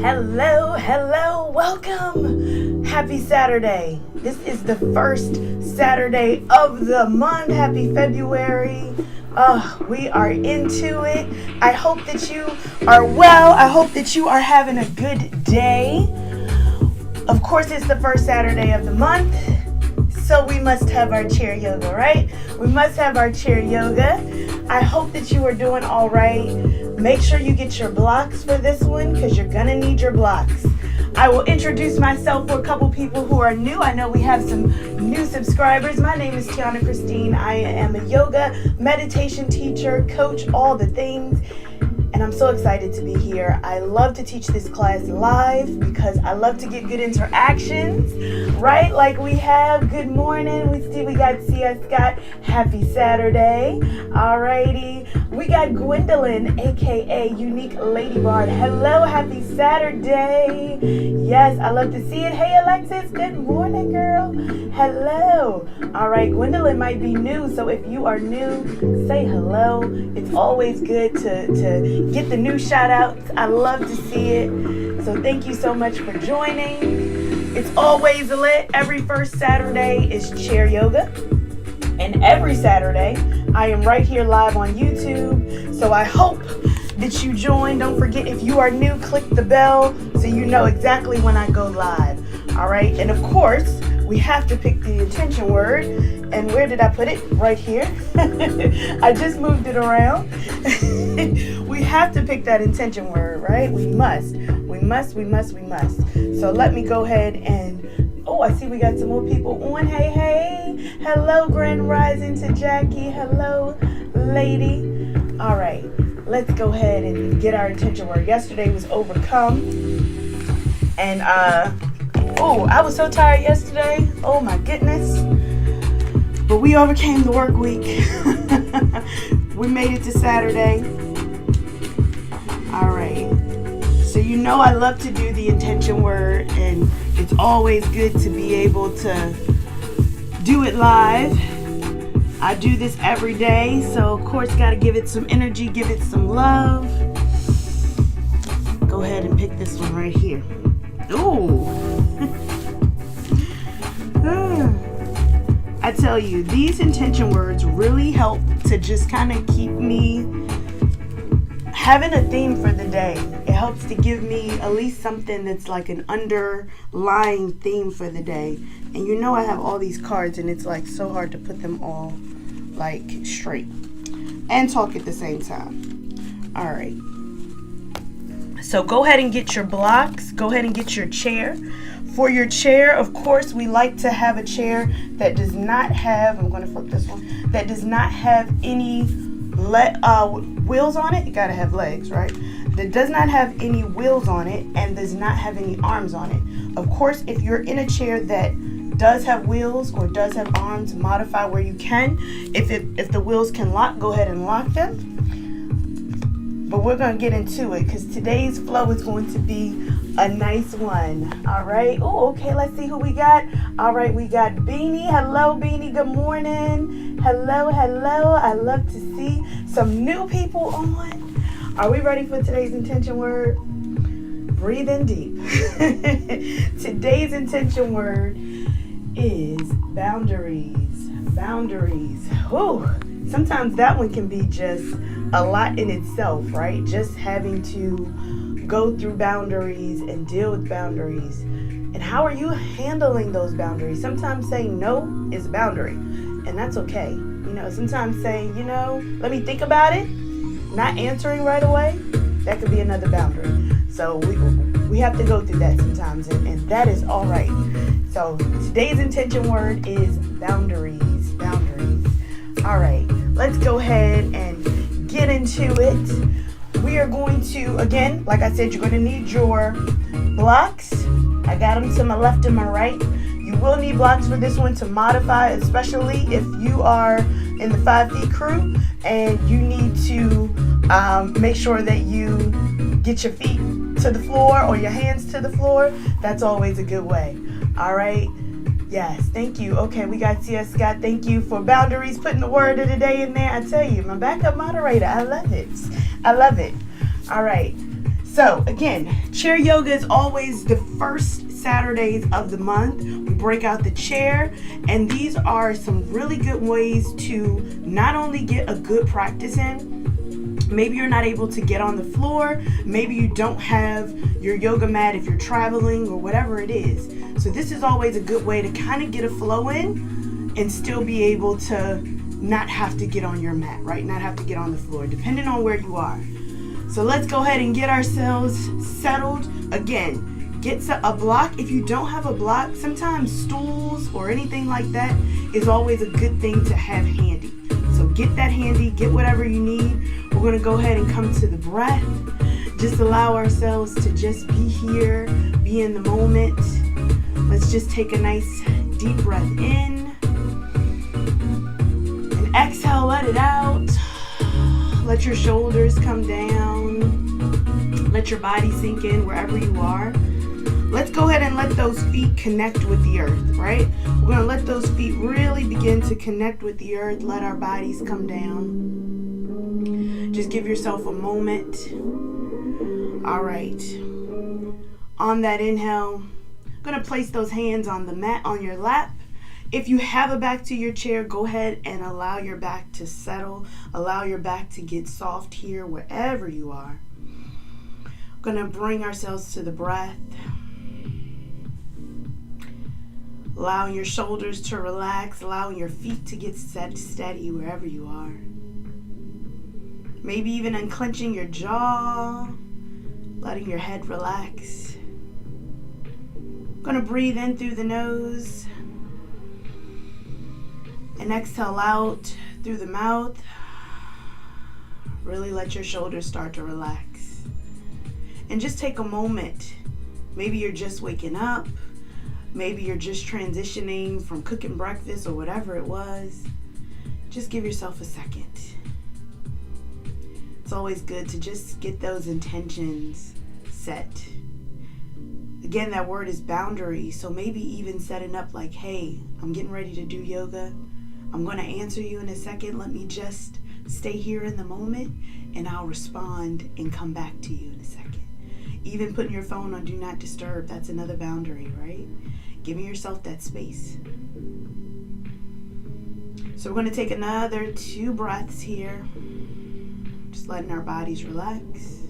Hello, welcome. Happy Saturday. This is the first Saturday of the month. Happy February. We are into it. I hope that you are well. I hope that you are having a good day. Of course, it's the first Saturday of the month, so we must have our chair yoga, right? We must have our chair yoga. I hope that you are doing all right. Make sure you get your blocks for this one because you're going to need your blocks. I will introduce myself for a couple people who are new. I know we have some new subscribers. My name is Tianna Christine. I am a yoga, meditation teacher, coach, all the things. And I'm so excited to be here. I love to teach this class live because I love to get good interactions, right? Like we have. Good morning. We got C.S. Scott. Happy Saturday. Alrighty. We got Gwendolyn, aka Unique Lady Bard. Hello, happy Saturday. Yes, I love to see it. Hey Alexis, good morning, girl. Hello. Alright, Gwendolyn might be new, so if you are new, say hello. It's always good to get the new shout outs. I love to see it. So thank you so much for joining. It's always lit. Every first Saturday is chair yoga. And every Saturday, I am right here live on YouTube. So I hope that you join. Don't forget, if you are new, click the bell so you know exactly when I go live. All right. And of course, we have to pick the intention word. And where did I put it? Right here. I just moved it around. We have to pick that intention word, right? We must. So let me go ahead and, I see we got some more people on. Hey. Hello, Grand Rising to Jackie. Hello, lady. All right, let's go ahead and get our intention word. Yesterday was overcome. And, I was so tired yesterday. Oh, my goodness. But we overcame the work week. We made it to Saturday. All right. So you know I love to do the intention word, and it's always good to be able to do it live. I do this every day, so of course got to give it some energy, give it some love. Go ahead and pick this one right here. Ooh. I tell you, these intention words really help to just kind of keep me having a theme for the day. It helps to give me at least something that's like an underlying theme for the day. And you know I have all these cards and it's like so hard to put them all like straight and talk at the same time. All right. So go ahead and get your blocks. Go ahead and get your chair. For your chair, of course, we like to have a chair that does not have, I'm going to flip this one, that does not have any wheels on it. You got to have legs, right? That does not have any wheels on it and does not have any arms on it. Of course, if you're in a chair that does have wheels or does have arms, modify where you can. If the wheels can lock, go ahead and lock them. But we're going to get into it because today's flow is going to be a nice one. All right. Oh, okay. Let's see who we got. All right. We got Beanie. Hello, Beanie. Good morning. Hello. I love to see some new people on. Are we ready for today's intention word? Breathe in deep. Today's intention word is boundaries. Boundaries. Oh, sometimes that one can be just a lot in itself, right? Just having to go through boundaries and deal with boundaries. And how are you handling those boundaries? Sometimes saying no is a boundary, and that's okay. You know, sometimes saying, let me think about it, not answering right away, that could be another boundary. So we have to go through that sometimes, and that is all right. So today's intention word is boundaries. Boundaries. All right, let's go ahead and get into it. We are going to, again, like I said, you're going to need your blocks. I got them to my left and my right. You will need blocks for this one to modify, especially if you are in the 5 feet crew and you need to make sure that you get your feet to the floor or your hands to the floor. That's always a good way. All right. Yes, thank you. Okay, we got C.S. Scott. Thank you for boundaries, putting the word of the day in there. I tell you, my backup moderator, I love it. All right. So again, chair yoga is always the first Saturdays of the month. We break out the chair, and these are some really good ways to not only get a good practice in. Maybe you're not able to get on the floor. Maybe you don't have your yoga mat if you're traveling or whatever it is. So this is always a good way to kind of get a flow in and still be able to not have to get on your mat, right? Not have to get on the floor, depending on where you are. So let's go ahead and get ourselves settled. Again, get a block. If you don't have a block, sometimes stools or anything like that is always a good thing to have handy. So get that handy, get whatever you need. We're going to go ahead and come to the breath. Just allow ourselves to just be here, be in the moment. Let's just take a nice deep breath in. And exhale, let it out. Let your shoulders come down. Let your body sink in wherever you are. Let's go ahead and let those feet connect with the earth, right? We're going to let those feet really begin to connect with the earth. Let our bodies come down. Just give yourself a moment. All right. On that inhale, I'm going to place those hands on the mat on your lap. If you have a back to your chair, go ahead and allow your back to settle. Allow your back to get soft here wherever you are. We're going to bring ourselves to the breath. Allowing your shoulders to relax, allowing your feet to get set steady wherever you are. Maybe even unclenching your jaw, letting your head relax. Going to breathe in through the nose and exhale out through the mouth. Really let your shoulders start to relax. And just take a moment. Maybe you're just waking up. Maybe you're just transitioning from cooking breakfast or whatever it was. Just give yourself a second. It's always good to just get those intentions set. Again, that word is boundary. So maybe even setting up like, hey, I'm getting ready to do yoga. I'm going to answer you in a second. Let me just stay here in the moment and I'll respond and come back to you in a second. Even putting your phone on do not disturb, that's another boundary, right? Giving yourself that space. So we're going to take another 2 breaths here. Just letting our bodies relax.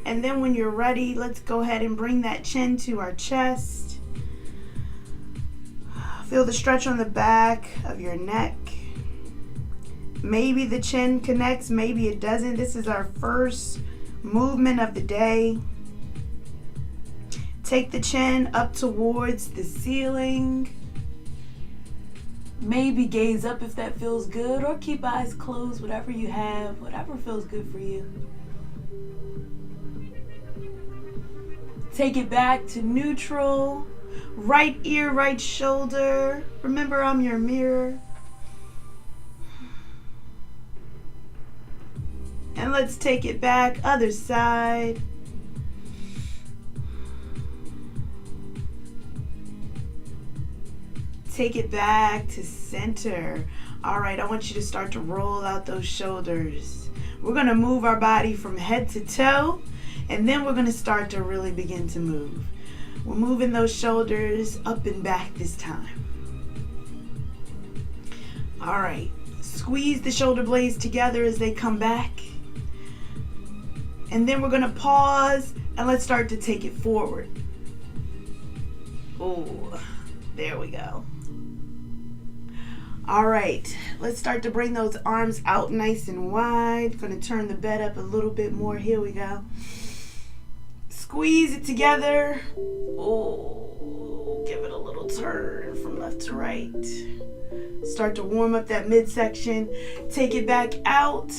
And then when you're ready, let's go ahead and bring that chin to our chest. Feel the stretch on the back of your neck. Maybe the chin connects, maybe it doesn't. This is our first movement of the day. Take the chin up towards the ceiling. Maybe gaze up if that feels good, or keep eyes closed, whatever you have, whatever feels good for you. Take it back to neutral. Right ear, right shoulder. Remember, I'm your mirror. And let's take it back, other side. Take it back to center. All right, I want you to start to roll out those shoulders. We're going to move our body from head to toe, and then we're going to start to really begin to move. We're moving those shoulders up and back this time. All right, squeeze the shoulder blades together as they come back. And then we're going to pause and let's start to take it forward. Oh, there we go. All right, let's start to bring those arms out nice and wide. Going to turn the bed up a little bit more. Here we go. Squeeze it together. Oh, give it a little turn from left to right. Start to warm up that midsection. Take it back out.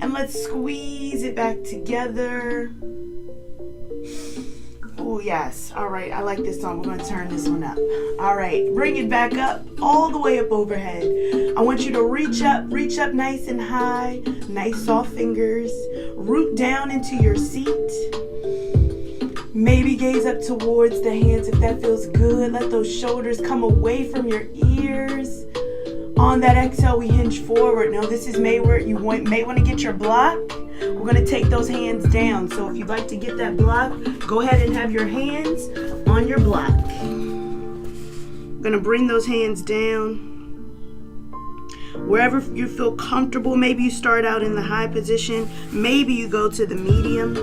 And let's squeeze it back together. Oh, yes. All right. I like this song. We're going to turn this one up. All right. Bring it back up, all the way up overhead. I want you to reach up nice and high. Nice soft fingers. Root down into your seat. Maybe gaze up towards the hands if that feels good. Let those shoulders come away from your ears. On that exhale, we hinge forward. Now this is may want to get your block. We're going to take those hands down. So if you'd like to get that block, go ahead and have your hands on your block. I'm going to bring those hands down. Wherever you feel comfortable, maybe you start out in the high position. Maybe you go to the medium.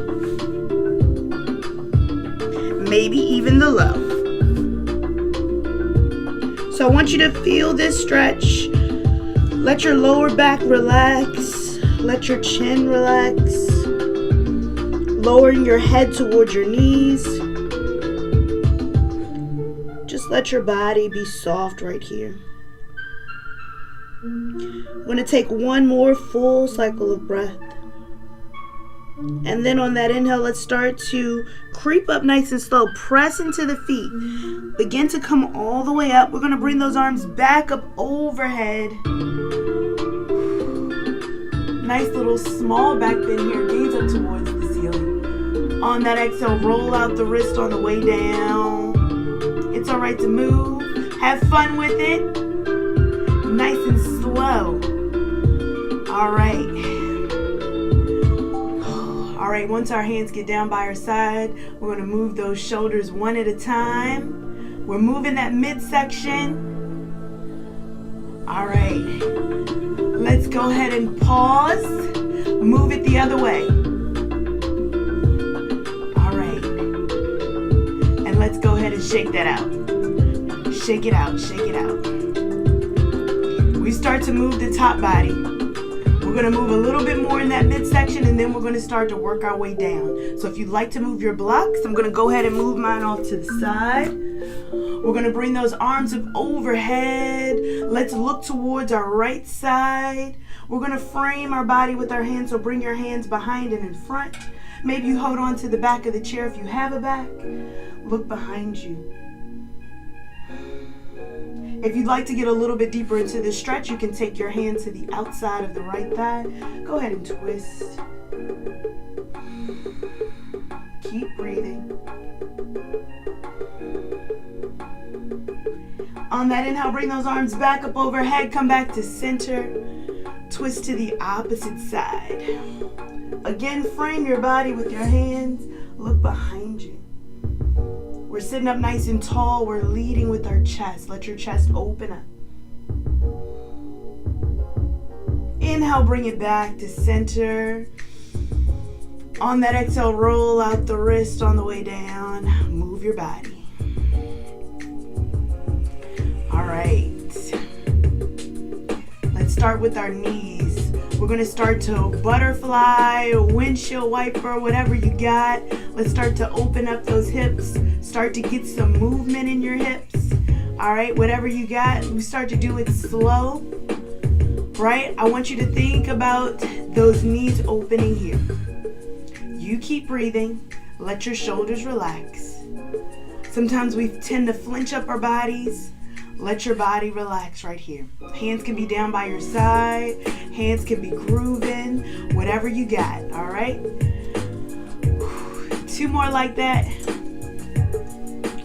Maybe even the low. So I want you to feel this stretch. Let your lower back relax. Let your chin relax. Lowering your head towards your knees. Just let your body be soft right here. I'm going to take one more full cycle of breath. And then on that inhale, let's start to creep up nice and slow. Press into the feet. Begin to come all the way up. We're going to bring those arms back up overhead. Nice little small back bend here. Gaze up towards the ceiling. On that exhale, roll out the wrist on the way down. It's all right to move. Have fun with it. Nice and slow. All right. All right, once our hands get down by our side, we're going to move those shoulders one at a time. We're moving that midsection. All right. Let's go ahead and pause. Move it the other way. All right. And let's go ahead and shake that out. Shake it out, shake it out. We start to move the top body. We're going to move a little bit more in that midsection, and then we're going to start to work our way down. So if you'd like to move your blocks, I'm going to go ahead and move mine off to the side. We're going to bring those arms up overhead. Let's look towards our right side. We're going to frame our body with our hands, so bring your hands behind and in front. Maybe you hold on to the back of the chair if you have a back. Look behind you. If you'd like to get a little bit deeper into this stretch, you can take your hand to the outside of the right thigh. Go ahead and twist. Keep breathing. On that inhale, bring those arms back up overhead. Come back to center. Twist to the opposite side. Again, frame your body with your hands. Look behind you. We're sitting up nice and tall. We're leading with our chest. Let your chest open up. Inhale, bring it back to center. On that exhale, roll out the wrist on the way down. Move your body. All right. Let's start with our knees. We're going to start to butterfly, windshield wiper, whatever you got. Let's start to open up those hips. Start to get some movement in your hips. All right, whatever you got, we start to do it slow. Right? I want you to think about those knees opening here. You keep breathing. Let your shoulders relax. Sometimes we tend to flinch up our bodies. Let your body relax right here. Hands can be down by your side. Hands can be grooving. Whatever you got, all right? 2 more like that.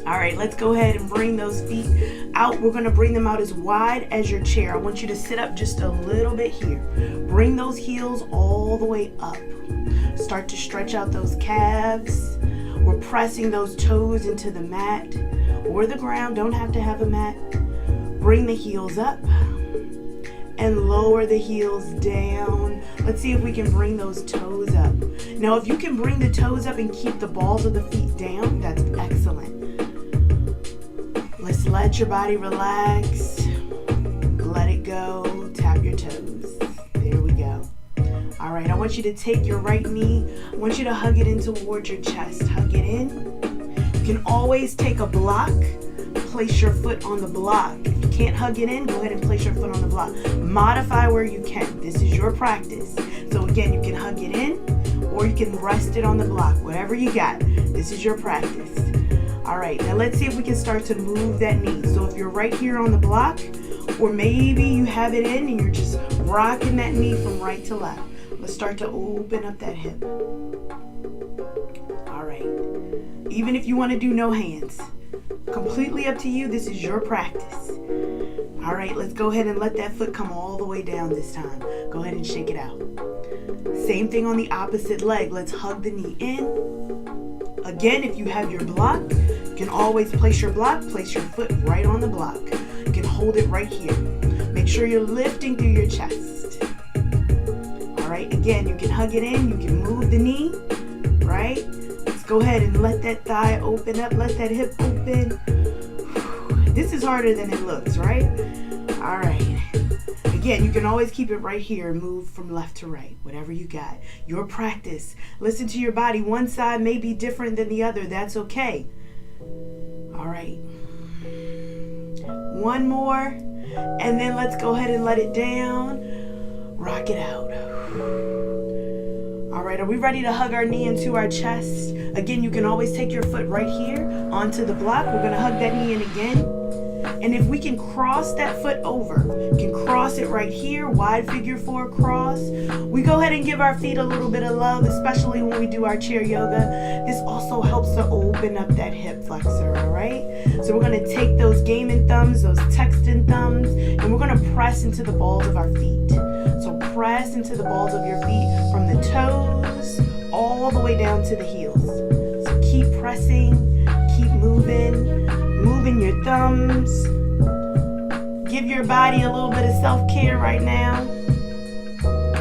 All right, let's go ahead and bring those feet out. We're gonna bring them out as wide as your chair. I want you to sit up just a little bit here. Bring those heels all the way up. Start to stretch out those calves. We're pressing those toes into the mat or the ground. Don't have to have a mat. Bring the heels up and lower the heels down. Let's see if we can bring those toes up. Now, if you can bring the toes up and keep the balls of the feet down, that's excellent. Let's let your body relax. Let it go. Tap your toes. There we go. All right, I want you to take your right knee. I want you to hug it in towards your chest. Hug it in. You can always take a block. Place your foot on the block. If you can't hug it in, go ahead and place your foot on the block. Modify where you can. This is your practice. So again, you can hug it in or you can rest it on the block. Whatever you got. This is your practice. All right, now let's see if we can start to move that knee. So if you're right here on the block, or maybe you have it in and you're just rocking that knee from right to left. Let's start to open up that hip. All right. even if you want to do no hands. Completely up to you. This is your practice. All right, let's go ahead and let that foot come all the way down this time. Go ahead and shake it out. Same thing on the opposite leg. Let's hug the knee in. Again, if you have your block, you can always place your block, place your foot right on the block. You can hold it right here. Make sure you're lifting through your chest. All right, again, you can hug it in, you can move the knee, right? Let's go ahead and let that thigh open up, let that hip open. This is harder than it looks, right? All right. Again, you can always keep it right here and move from left to right, whatever you got. Your practice. Listen to your body. One side may be different than the other. That's okay. All right. One more, and then let's go ahead and let it down. Rock it out. All right, are we ready to hug our knee into our chest? Again, you can always take your foot right here onto the block. We're gonna hug that knee in again. And if we can cross that foot over, you can cross it right here, wide figure four cross. We go ahead and give our feet a little bit of love, especially when we do our chair yoga. This also helps to open up that hip flexor, all right? So we're gonna take those gaming thumbs, those texting thumbs, and we're gonna press into the balls of our feet. So press into the balls of your feet from the toes all the way down to the heels. So keep pressing, keep moving your thumbs. Give your body a little bit of self-care right now.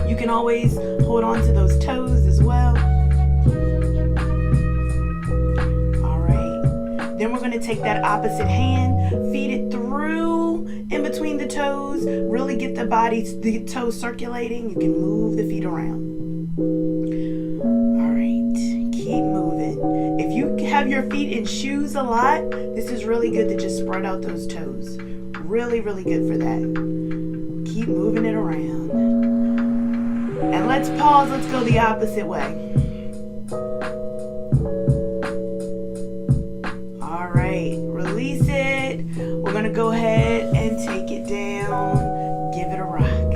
You can always hold on to those toes as well. All right. Then we're going to take that opposite hand, feed it through in between the toes. Really get the toes circulating. You can move the feet around. All right. Keep moving. If you have your feet in shoes a lot, this is really good to just spread out those toes. Really, really good for that. Keep moving it around. And let's pause. Let's go the opposite way. All right. Release it. We're going to go ahead and take it down. Give it a rock.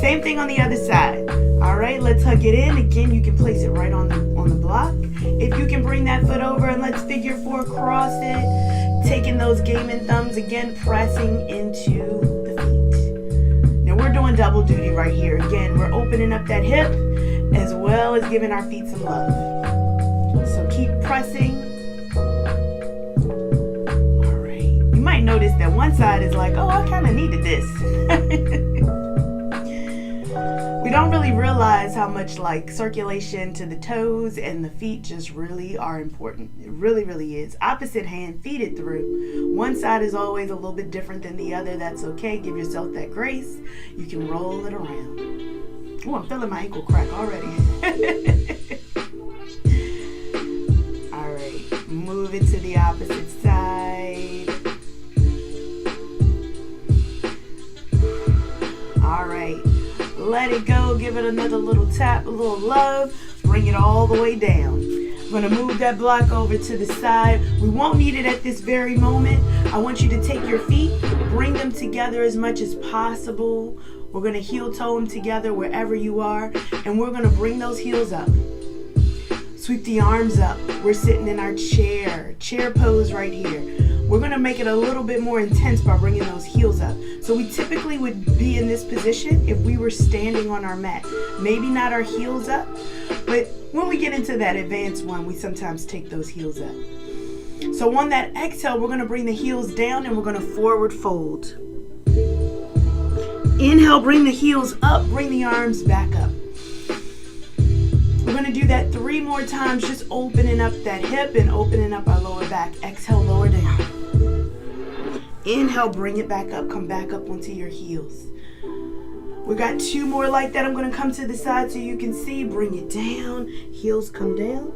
Same thing on the other side. All right. Let's hug it in. Again, you can place it right on the block. If you can bring that foot over and let's figure four across it. Taking those gaming thumbs again, pressing into the feet. Now we're doing double duty right here. Again, we're opening up that hip as well as giving our feet some love. So keep pressing. All right. You might notice that one side is like, oh, I kind of needed this. We don't really realize how much like circulation to the toes and the feet just really are important. It really, really is. Opposite hand, feed it through. One side is always a little bit different than the other. That's okay. Give yourself that grace. You can roll it around. Oh, I'm feeling my ankle crack already. All right, move it to the opposite side. All right. Let it go. Give it another little tap, a little love. Bring it all the way down. I'm going to move that block over to the side. We won't need it at this very moment. I want you to take your feet, bring them together as much as possible. We're going to heel toe them together wherever you are. And we're going to bring those heels up. Sweep the arms up. We're sitting in our chair pose right here. We're going to make it a little bit more intense by bringing those heels up. So we typically would be in this position if we were standing on our mat. Maybe not our heels up, but when we get into that advanced one, we sometimes take those heels up. So on that exhale, we're going to bring the heels down and we're going to forward fold. Inhale, bring the heels up, bring the arms back up. We're going to do that 3 more times, just opening up that hip and opening up our lower back. Exhale, lower down. Inhale, bring it back up. Come back up onto your heels. We got 2 more like that. I'm going to come to the side so you can see. Bring it down. Heels come down.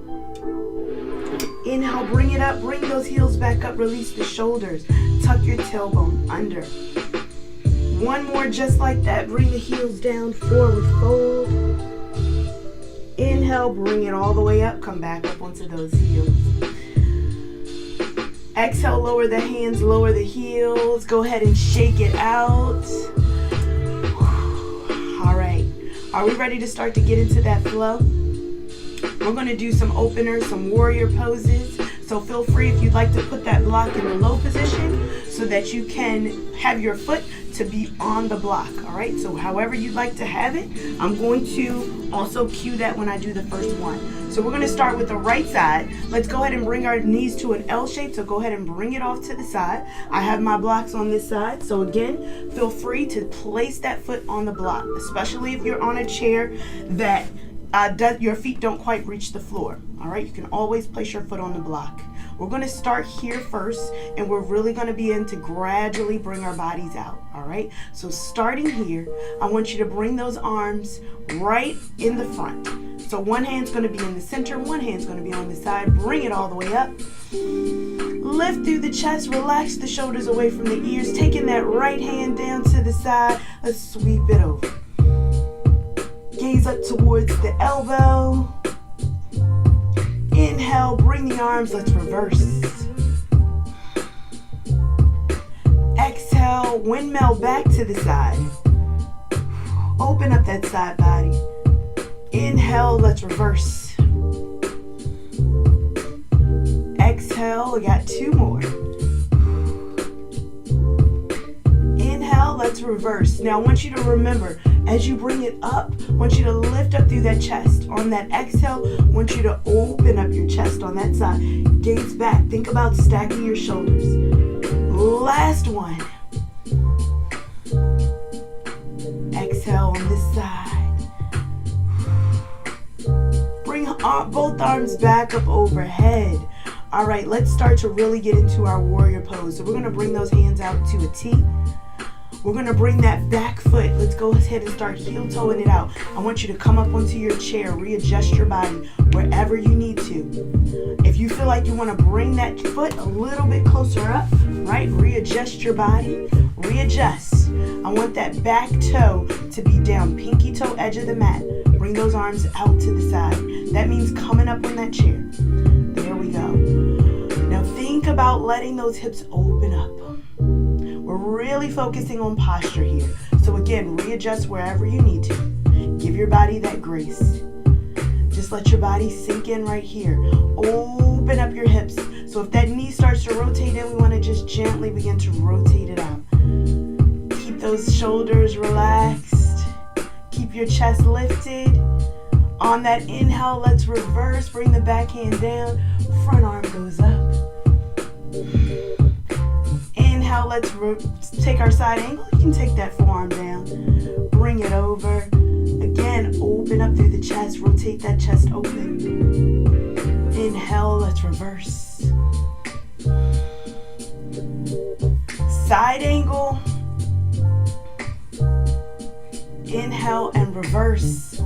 Inhale, bring it up. Bring those heels back up. Release the shoulders. Tuck your tailbone under. 1 more just like that. Bring the heels down. Forward fold. Inhale, bring it all the way up. Come back up onto those heels. Exhale, lower the hands, lower the heels. Go ahead and shake it out. All right. Are we ready to start to get into that flow? We're going to do some openers, some warrior poses. So feel free if you'd like to put that block in the low position so that you can have your foot to be on the block. All right, so however you'd like to have it, I'm going to also cue that when I do the first one. So we're going to start with the right side. Let's go ahead and bring our knees to an L shape. So go ahead and bring it off to the side. I have my blocks on this side. So again, feel free to place that foot on the block, especially if you're on a chair that your feet don't quite reach the floor. All right, you can always place your foot on the block. We're going to start here first, and we're really going to begin to gradually bring our bodies out. All right, so starting here, I want you to bring those arms right in the front. So one hand's going to be in the center, one hand's going to be on the side. Bring it all the way up. Lift through the chest, relax the shoulders away from the ears, taking that right hand down to the side. Let's sweep it over. Gaze up towards the elbow. Inhale, bring the arms, let's reverse. Exhale, windmill back to the side. Open up that side body. Inhale, let's reverse. Exhale, we got two more. Inhale, let's reverse. Now I want you to remember, as you bring it up, I want you to lift up through that chest. On that exhale, I want you to open up your chest on that side. Gaze back. Think about stacking your shoulders. Last one. Exhale on this side. Bring both arms back up overhead. All right, let's start to really get into our warrior pose. So we're going to bring those hands out to a T. We're going to bring that back foot. Let's go ahead and start heel-toeing it out. I want you to come up onto your chair, readjust your body wherever you need to. If you feel like you want to bring that foot a little bit closer up, right? Readjust your body, readjust. I want that back toe to be down, pinky toe edge of the mat. Bring those arms out to the side. That means coming up on that chair. There we go. Now think about letting those hips open up. We're really focusing on posture here. So again, readjust wherever you need to. Give your body that grace. Just let your body sink in right here. Open up your hips. So if that knee starts to rotate in, we want to just gently begin to rotate it out. Keep those shoulders relaxed. Keep your chest lifted. On that inhale, let's reverse. Bring the back hand down. Front arm goes up. Inhale, let's take our side angle. You can take that forearm down. Bring it over. Again, open up through the chest. Rotate that chest open. Inhale, let's reverse. Side angle. Inhale and reverse.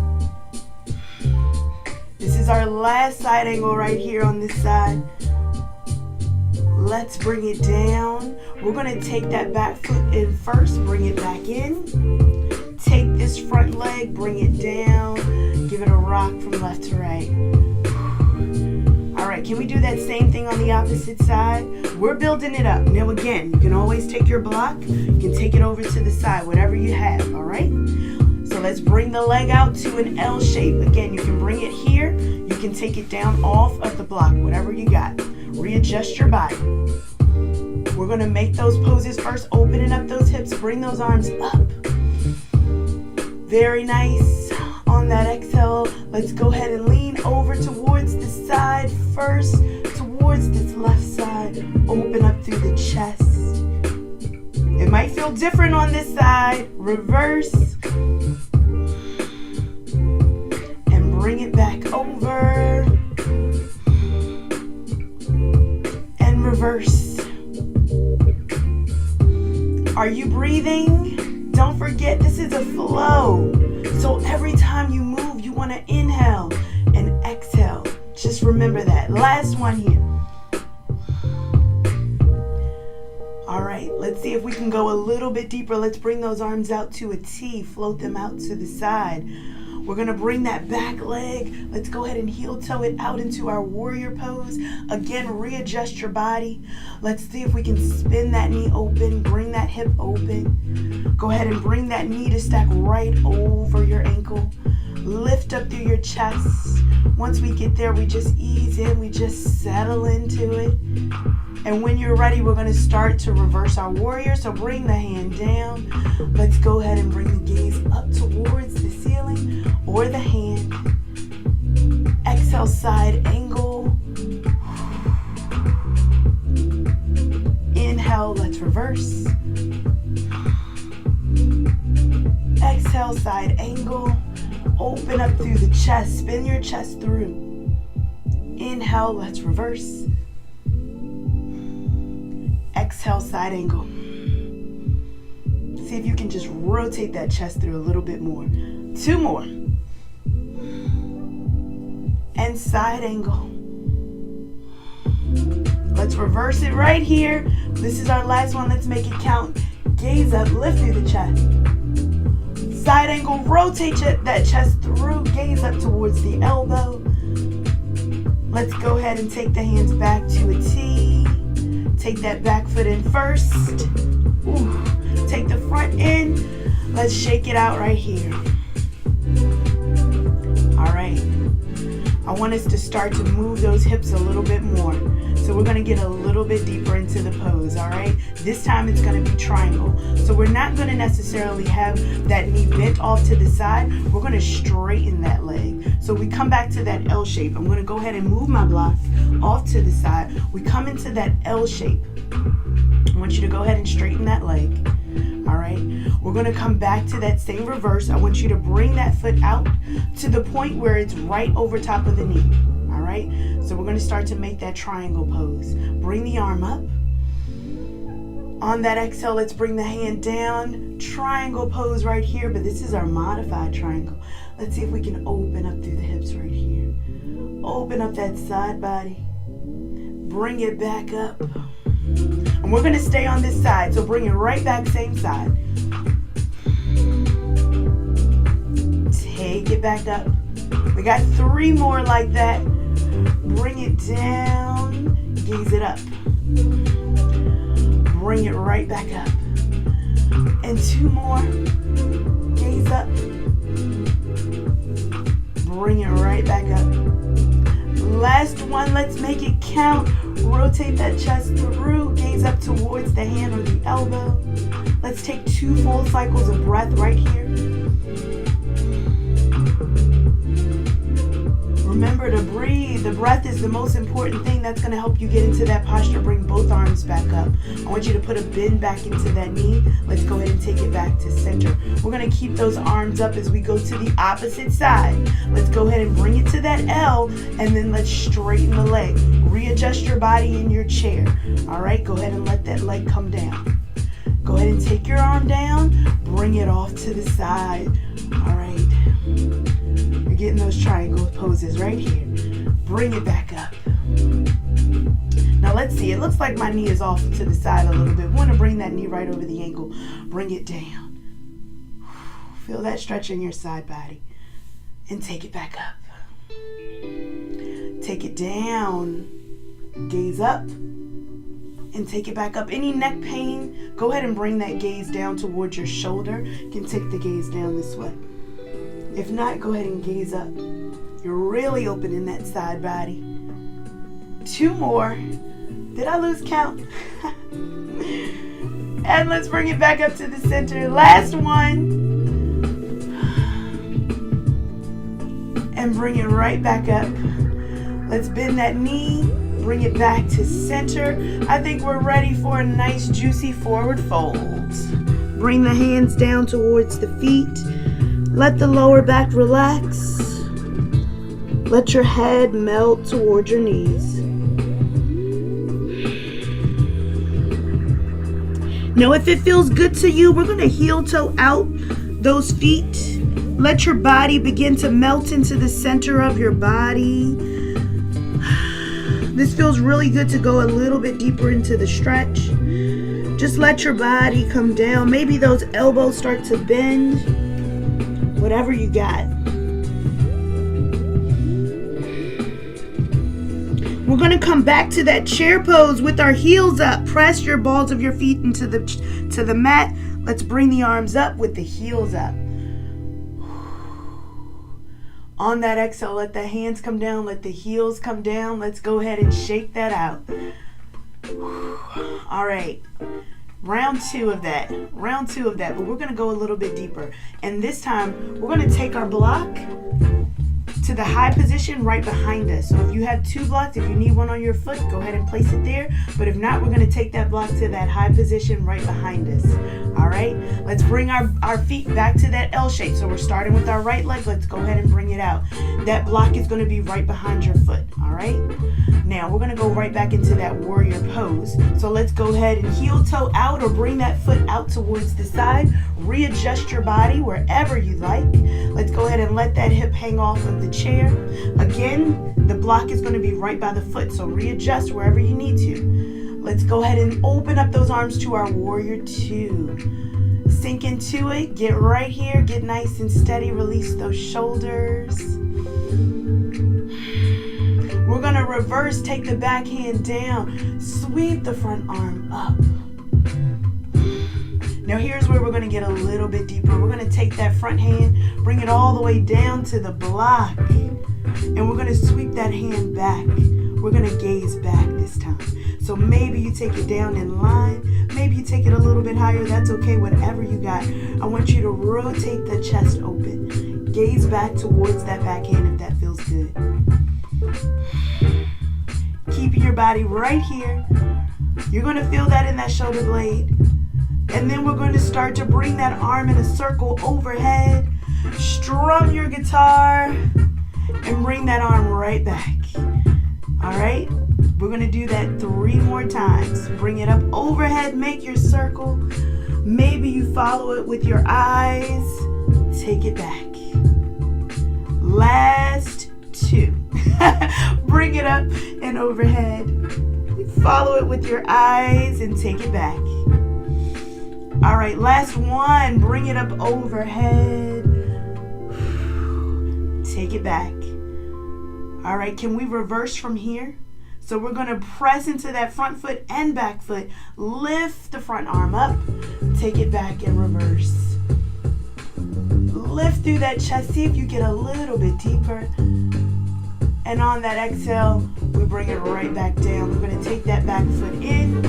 This is our last side angle right here on this side. Let's bring it down. We're going to take that back foot in first, bring it back in. Take this front leg, bring it down. Give it a rock from left to right. All right, can we do that same thing on the opposite side? We're building it up. Now again, you can always take your block. You can take it over to the side, whatever you have, all right? So let's bring the leg out to an L shape. Again, you can bring it here. You can take it down off of the block, whatever you got. Readjust your body. We're going to make those poses first, opening up those hips, bring those arms up. Very nice. On that exhale, let's go ahead and lean over towards the side first, towards this left side. Open up through the chest. It might feel different on this side. Reverse. And bring it back over. And reverse. Are you breathing? Don't forget, this is a flow. So every time you move, you want to inhale and exhale. Just remember that. Last one here. All right, let's see if we can go a little bit deeper. Let's bring those arms out to a T. Float them out to the side. We're going to bring that back leg. Let's go ahead and heel toe it out into our warrior pose. Again, readjust your body. Let's see if we can spin that knee open. Bring that hip open. Go ahead and bring that knee to stack right over your ankle. Lift up through your chest. Once we get there, we just ease in. We just settle into it. And when you're ready, we're going to start to reverse our warrior. So bring the hand down. Let's go ahead and bring the gaze up towards the ceiling or the hand. Exhale, side angle. Inhale, let's reverse. Exhale, side angle. Open up through the chest. Spin your chest through. Inhale, let's reverse. Exhale, side angle. See if you can just rotate that chest through a little bit more. 2 more. And side angle. Let's reverse it right here. This is our last one. Let's make it count. Gaze up, lift through the chest. Side angle, rotate that chest through. Gaze up towards the elbow. Let's go ahead and take the hands back to a T. Take that back foot in first. Ooh. Take the front in. Let's shake it out right here. All right. I want us to start to move those hips a little bit more. So we're going to get a little bit deeper into the pose, all right? This time it's going to be triangle. So we're not going to necessarily have that knee bent off to the side. We're going to straighten that leg. So we come back to that L shape. I'm going to go ahead and move my block off to the side. We come into that L shape. I want you to go ahead and straighten that leg. All right, we're going to come back to that same reverse. I want you to bring that foot out to the point where it's right over top of the knee. All right, so we're going to start to make that triangle pose. Bring the arm up. On that exhale, let's bring the hand down. Triangle pose right here, but this is our modified triangle. Let's see if we can open up through the hips right here. Open up that side body. Bring it back up. And we're going to stay on this side, so bring it right back, same side. Take it back up. We got 3 more like that. Bring it down, gaze it up. Bring it right back up. And 2 more, gaze up. Bring it right back up. Last one, let's make it count. Rotate that chest through, gaze up towards the hand or the elbow. Let's take 2 full cycles of breath right here. Remember to breathe. The breath is the most important thing that's going to help you get into that posture. Bring both arms back up. I want you to put a bend back into that knee. Let's go ahead and take it back to center. We're going to keep those arms up as we go to the opposite side. Let's go ahead and bring it to that L, and then let's straighten the leg. Readjust your body in your chair. All right, go ahead and let that leg come down. Go ahead and take your arm down. Bring it off to the side. All right. You're getting those triangle poses right here. Bring it back up. Now let's see. It looks like my knee is off to the side a little bit. We want to bring that knee right over the ankle. Bring it down. Feel that stretch in your side body. And take it back up. Take it down. Gaze up. And take it back up. Any neck pain, go ahead and bring that gaze down towards your shoulder. You can take the gaze down this way. If not, go ahead and gaze up. You're really opening that side body. 2 more. Did I lose count? And let's bring it back up to the center. Last one. And bring it right back up. Let's bend that knee. Bring it back to center. I think we're ready for a nice juicy forward fold. Bring the hands down towards the feet. Let the lower back relax. Let your head melt toward your knees. Now, if it feels good to you, we're going to heel toe out those feet. Let your body begin to melt into the center of your body. This feels really good to go a little bit deeper into the stretch. Just let your body come down. Maybe those elbows start to bend. Whatever you got. We're going to come back to that chair pose with our heels up. Press your balls of your feet into the mat. Let's bring the arms up with the heels up. On that exhale, let the hands come down, let the heels come down. Let's go ahead and shake that out. All right. Round two of that, but we're going to go a little bit deeper. And this time, we're going to take our block to the high position right behind us. So if you have two blocks, if you need one on your foot, go ahead and place it there. But if not, we're going to take that block to that high position right behind us. All right, let's bring our feet back to that L shape. So we're starting with our right leg. Let's go ahead and bring it out. That block is going to be right behind your foot. All right, now we're going to go right back into that warrior pose. So let's go ahead and heel toe out or bring that foot out towards the side. Readjust your body wherever you like. Let's go ahead and let that hip hang off of the chair. Again, the block is going to be right by the foot, so readjust wherever you need to. Let's go ahead and open up those arms to our warrior two. Sink into it, get right here, get nice and steady, release those shoulders. We're going to reverse, take the back hand down, sweep the front arm up. Now here's where we're going to get a little bit deeper. We're going to take that front hand, bring it all the way down to the block, and we're going to sweep that hand back. We're going to gaze back this time. So maybe you take it down in line, maybe you take it a little bit higher. That's okay, whatever you got. I want you to rotate the chest open. Gaze back towards that back hand if that feels good. Keeping your body right here. You're going to feel that in that shoulder blade. And then we're going to start to bring that arm in a circle overhead. Strum your guitar and bring that arm right back. All right? We're going to do that 3 more times. Bring it up overhead, make your circle. Maybe you follow it with your eyes. Take it back. Last 2. Bring it up and overhead. Follow it with your eyes and take it back. All right, last 1. Bring it up overhead. Take it back. All right, can we reverse from here? So we're going to press into that front foot and back foot. Lift the front arm up. Take it back and reverse. Lift through that chest. See if you get a little bit deeper. And on that exhale, we bring it right back down. We're going to take that back foot in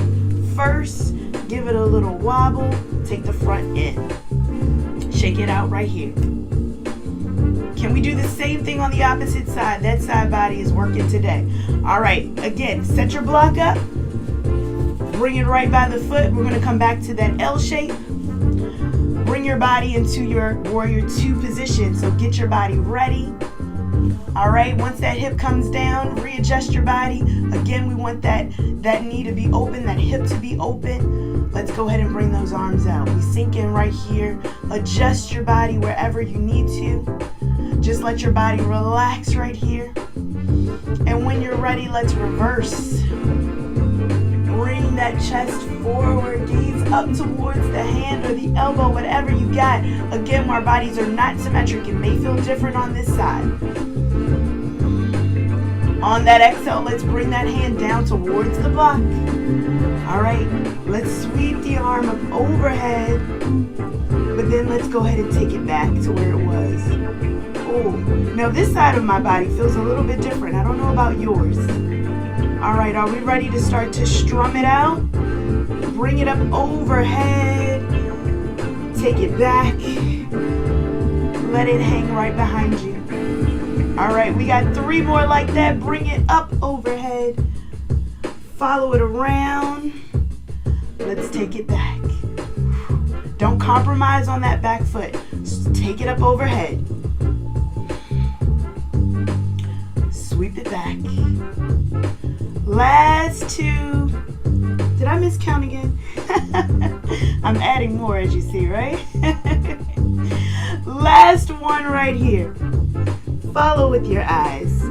first. Give it a little wobble. Take the front in. Shake it out right here. Can we do the same thing on the opposite side? That side body is working today. All right, again, set your block up. Bring it right by the foot. We're going to come back to that L shape. Bring your body into your warrior 2 position. So get your body ready. All right, once that hip comes down, readjust your body. Again, we want that knee to be open, that hip to be open. Let's go ahead and bring those arms out. We sink in right here. Adjust your body wherever you need to. Just let your body relax right here. And when you're ready, let's reverse. Bring that chest forward, gaze up towards the hand or the elbow, whatever you got. Again, our bodies are not symmetric. It may feel different on this side. On that exhale, let's bring that hand down towards the block. All right, let's sweep the arm up overhead, but then let's go ahead and take it back to where it was. Oh, now this side of my body feels a little bit different. I don't know about yours. All right, are we ready to start to strum it out? Bring it up overhead. Take it back. Let it hang right behind you. All right, we got 3 more like that. Bring it up overhead. Follow it around. Let's take it back. Don't compromise on that back foot. Just take it up overhead. Sweep it back. Last 2. Did I miscount again? I'm adding more, as you see, right? Last 1 right here. Follow with your eyes.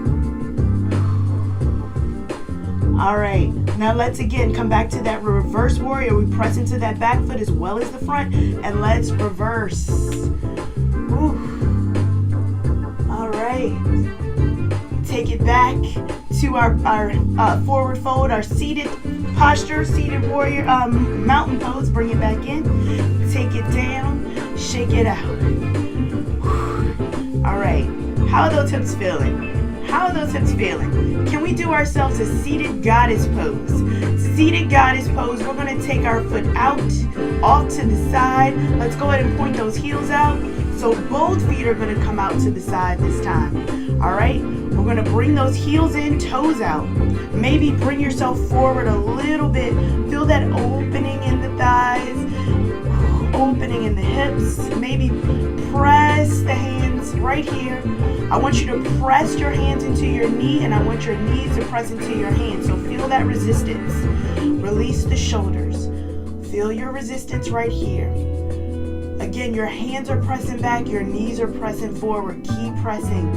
All right, now let's again come back to that reverse warrior. We press into that back foot as well as the front, and let's reverse. Ooh. All right, take it back to our forward fold, our seated posture, seated warrior, mountain pose. Bring it back in, take it down, shake it out. All right. How are those hips feeling? How are those hips feeling? Can we do ourselves a seated goddess pose? Seated goddess pose. We're going to take our foot out, off to the side. Let's go ahead and point those heels out. So both feet are going to come out to the side this time. All right? We're going to bring those heels in, toes out. Maybe bring yourself forward a little bit. Feel that opening in the thighs, opening in the hips. Maybe press the hands right here. I want you to press your hands into your knee, and I want your knees to press into your hands. So feel that resistance. Release the shoulders. Feel your resistance right here. Again, your hands are pressing back, your knees are pressing forward. Keep pressing.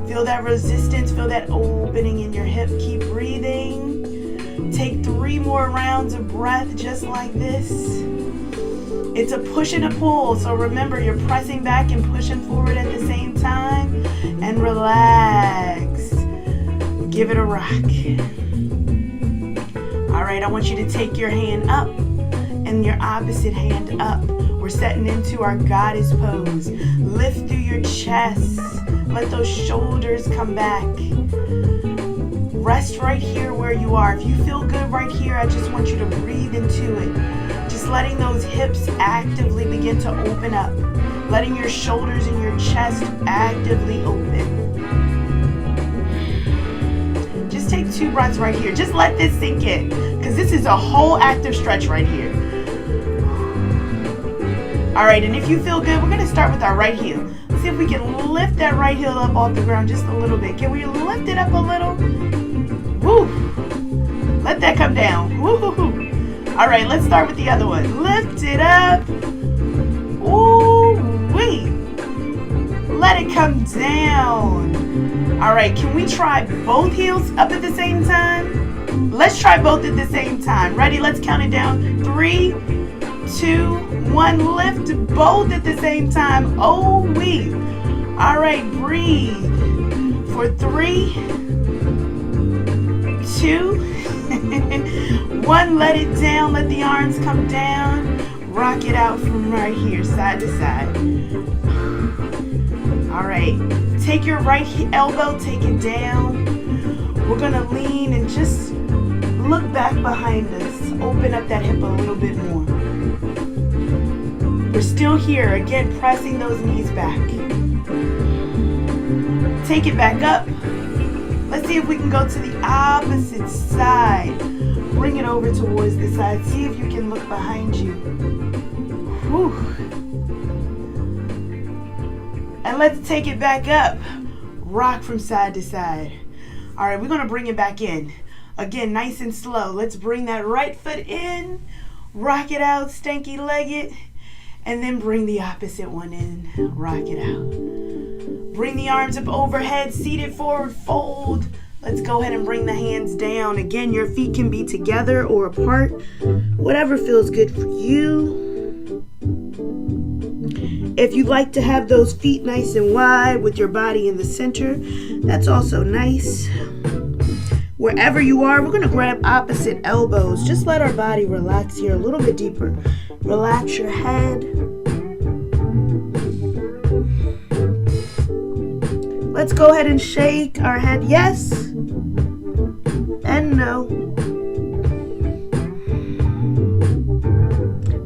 Feel that resistance, feel that opening in your hip. Keep breathing. Take 3 more rounds of breath just like this. It's a push and a pull, so remember you're pressing back and pushing forward at the same time. And relax. Give it a rock. All right, I want you to take your hand up and your opposite hand up. We're setting into our goddess pose. Lift through your chest. Let those shoulders come back. Rest right here where you are. If you feel good right here, I just want you to breathe into it. Just letting those hips actively begin to open up. Letting your shoulders and your chest actively open. Just take 2 breaths right here. Just let this sink in, because this is a whole active stretch right here. All right, and if you feel good, we're going to start with our right heel. See if we can lift that right heel up off the ground just a little bit. Can we lift it up a little? Woo! Let that come down. Woo-hoo-hoo. All right, let's start with the other one. Lift it up. Ooh-wee. Let it come down. All right, can we try both heels up at the same time? Let's try both at the same time. Ready? Let's count it down. 3, 2, 1. Lift both at the same time. Oh, we. All right, breathe. For 3, 2, 1. Let it down. Let the arms come down. Rock it out from right here, side to side. All right. Take your right elbow, take it down. We're going to lean and just look back behind us. Open up that hip a little bit more. We're still here. Again, pressing those knees back. Take it back up. Let's see if we can go to the opposite side. Bring it over towards the side. See if you can look behind you. Whew. And let's take it back up. Rock from side to side. All right, we're going to bring it back in. Again, nice and slow. Let's bring that right foot in. Rock it out, stanky leg it. And then bring the opposite one in. Rock it out. Bring the arms up overhead, seat it forward, fold. Let's go ahead and bring the hands down. Again, your feet can be together or apart. Whatever feels good for you. If you'd like to have those feet nice and wide with your body in the center, that's also nice. Wherever you are, we're going to grab opposite elbows. Just let our body relax here a little bit deeper. Relax your head. Let's go ahead and shake our head yes and no.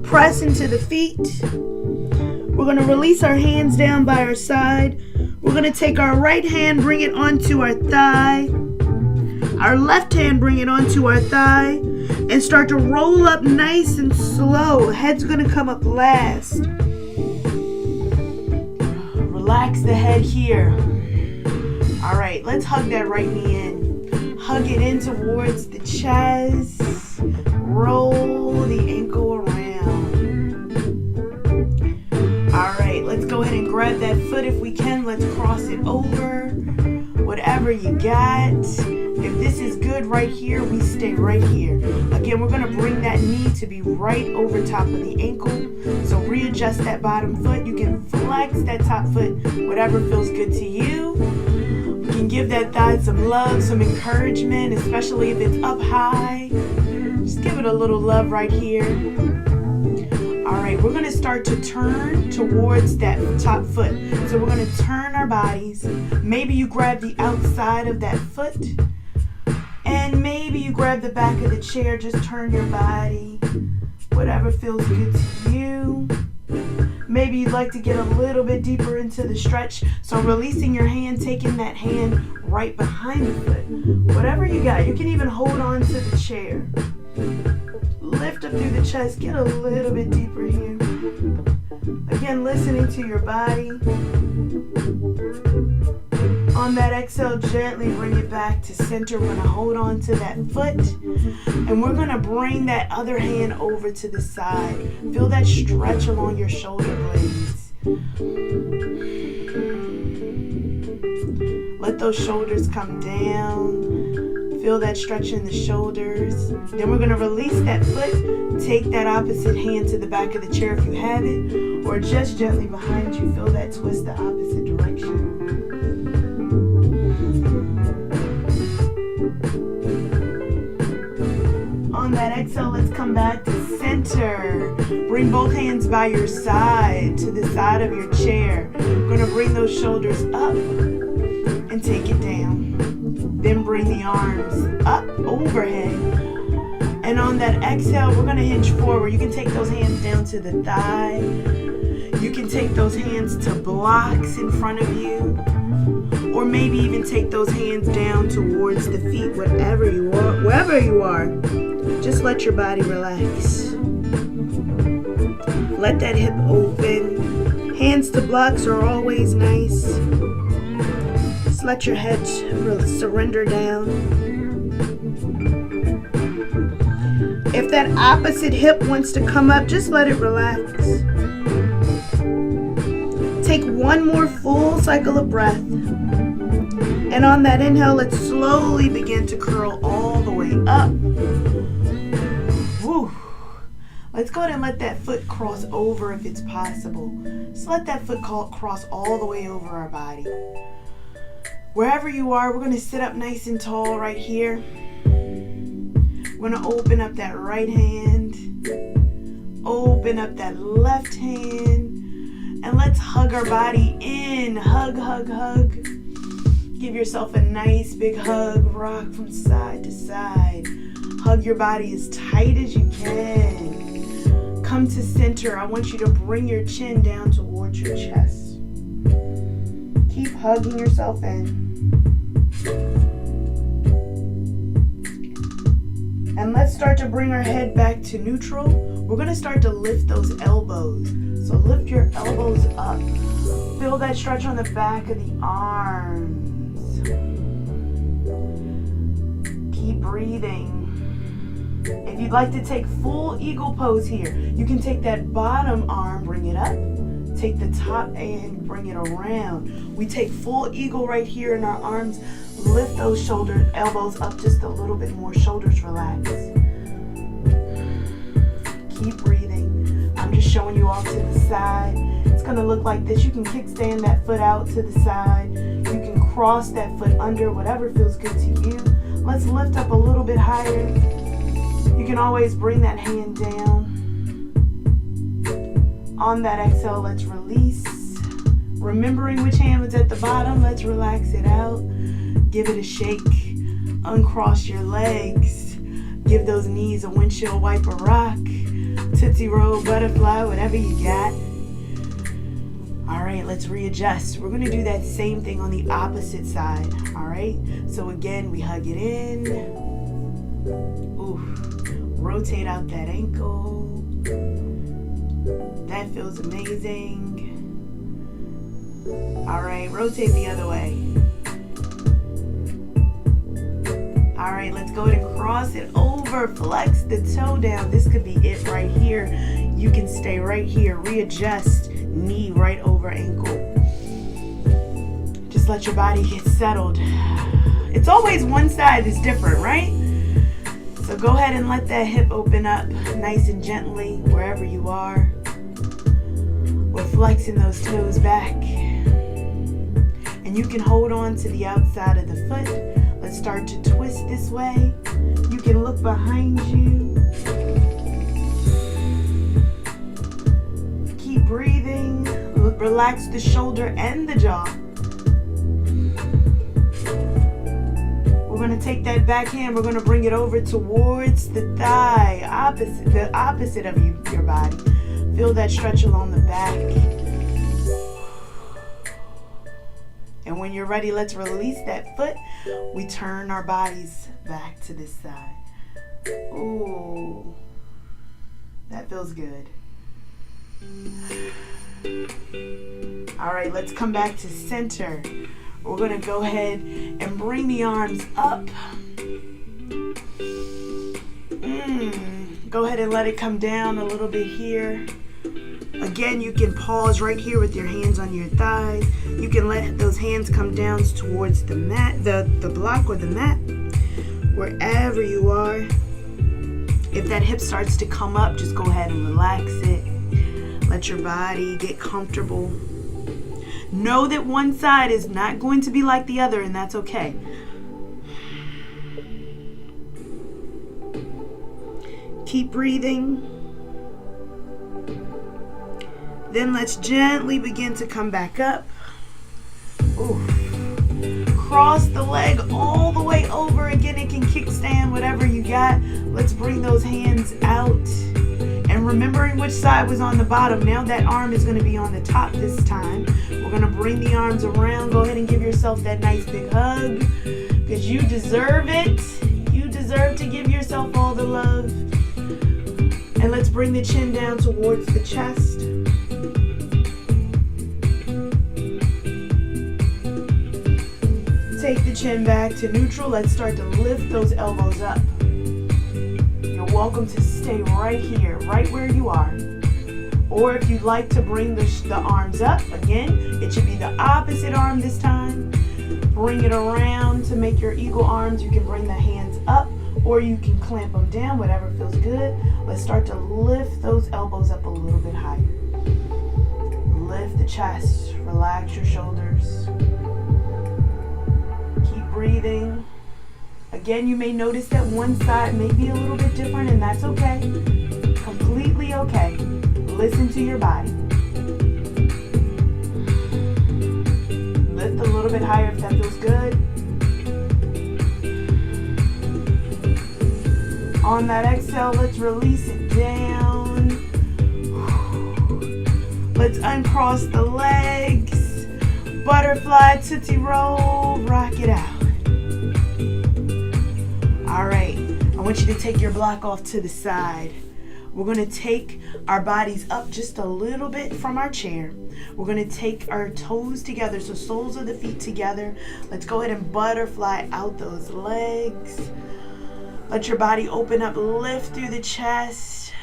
Press into the feet. We're going to release our hands down by our side. We're going to take our right hand, bring it onto our thigh. Our left hand, bring it onto our thigh. And start to roll up nice and slow. Head's going to come up last. Relax the head here. All right, let's hug that right knee in. Hug it in towards the chest. Roll the ankle around. All right, let's go ahead and grab that foot if we can. Let's cross it over. Whatever you got. If this is good right here, we stay right here. Again, we're going to bring that knee to be right over top of the ankle. So readjust that bottom foot. You can flex that top foot, whatever feels good to you. You can give that thigh some love, some encouragement, especially if it's up high. Just give it a little love right here. All All right, we're going to start to turn towards that top foot. So we're going to turn our bodies. Maybe you grab the outside of that foot. And maybe you grab the back of the chair. Just turn your body. Whatever feels good to you. Maybe you'd like to get a little bit deeper into the stretch. So releasing your hand, taking that hand right behind the foot. Whatever you got. You can even hold on to the chair. Lift up through the chest. Get a little bit deeper here. Again, listening to your body. On that exhale, gently bring it back to center. We're going to hold on to that foot. And we're going to bring that other hand over to the side. Feel that stretch along your shoulder blades. Let those shoulders come down. Feel that stretch in the shoulders. Then we're going to release that foot. Take that opposite hand to the back of the chair if you have it. Or just gently behind you. Feel that twist the opposite direction. On that exhale, let's come back to center. Bring both hands by your side to the side of your chair. We're going to bring those shoulders up and take it down. Then bring the arms up overhead. And on that exhale, we're going to hinge forward. You can take those hands down to the thigh. You can take those hands to blocks in front of you. Or maybe even take those hands down towards the feet, whatever you are, wherever you are. Just let your body relax. Let that hip open. Hands to blocks are always nice. Just let your head surrender down. If that opposite hip wants to come up, just let it relax. Take one more full cycle of breath. And on that inhale, let's slowly begin to curl all the way up. Woo. Let's go ahead and let that foot cross over if it's possible. Just let that foot cross all the way over our body. Wherever you are, we're going to sit up nice and tall right here. We're going to open up that right hand. Open up that left hand. And let's hug our body in. Hug, hug, hug. Give yourself a nice big hug. Rock from side to side. Hug your body as tight as you can. Come to center. I want you to bring your chin down towards your chest. Keep hugging yourself in. And let's start to bring our head back to neutral. We're going to start to lift those elbows. So lift your elbows up. Feel that stretch on the back of the arms. Keep breathing. If you'd like to take full eagle pose here, you can take that bottom arm, bring it up. Take the top and bring it around. We take full eagle right here in our arms. Lift those elbows up just a little bit more. Shoulders relax. Keep breathing. I'm just showing you off to the side. It's going to look like this. You can kickstand that foot out to the side. You can cross that foot under, whatever feels good to you. Let's lift up a little bit higher. You can always bring that hand down. On that exhale, let's release. Remembering which hand was at the bottom, let's relax it out. Give it a shake. Uncross your legs. Give those knees a windshield wiper rock. Tootsie roll, butterfly, whatever you got. All right, let's readjust. We're going to do that same thing on the opposite side. All right, so again, we hug it in. Ooh. Rotate out that ankle. That feels amazing. All right, rotate the other way. All right, let's go ahead and cross it over. Flex the toe down. This could be it right here. You can stay right here. Readjust. Knee right over ankle. Just let your body get settled. It's always one side that's different, right? So go ahead and let that hip open up nice and gently wherever you are. We're flexing those toes back. And you can hold on to the outside of the foot. Let's start to twist this way. You can look behind you. Relax the shoulder and the jaw. We're going to take that back hand. We're going to bring it over towards the thigh, the opposite of your body. Feel that stretch along the back. And when you're ready, let's release that foot. We turn our bodies back to this side. Ooh, that feels good. All right, let's come back to center. We're going to go ahead and bring the arms up. Go ahead and let it come down a little bit here. Again, you can pause right here with your hands on your thighs. You can let those hands come down towards the mat, the block or the mat, wherever you are. If that hip starts to come up, just go ahead and relax it. Let your body get comfortable. Know that one side is not going to be like the other, and that's okay. Keep breathing. Then let's gently begin to come back up. Ooh. Cross the leg all the way over. Again, it can kickstand, whatever you got. Let's bring those hands out. And remembering which side was on the bottom, now that arm is going to be on the top this time. We're going to bring the arms around. Go ahead and give yourself that nice big hug, because you deserve it. You deserve to give yourself all the love. And let's bring the chin down towards the chest. Take the chin back to neutral. Let's start to lift those elbows up. You're welcome to stay right here, right where you are. Or if you'd like to bring the arms up, again, it should be the opposite arm this time. Bring it around to make your eagle arms. You can bring the hands up, or you can clamp them down, whatever feels good. Let's start to lift those elbows up a little bit higher. Lift the chest, relax your shoulders. Keep breathing. Again, you may notice that one side may be a little bit different, and that's okay. Completely okay. Listen to your body. Lift a little bit higher if that feels good. On that exhale, let's release it down. Let's uncross the legs. Butterfly, tootsie roll, rock it out. All right, I want you to take your block off to the side. We're going to take our bodies up just a little bit from our chair. We're going to take our toes together, so soles of the feet together. Let's go ahead and butterfly out those legs. Let your body open up, lift through the chest.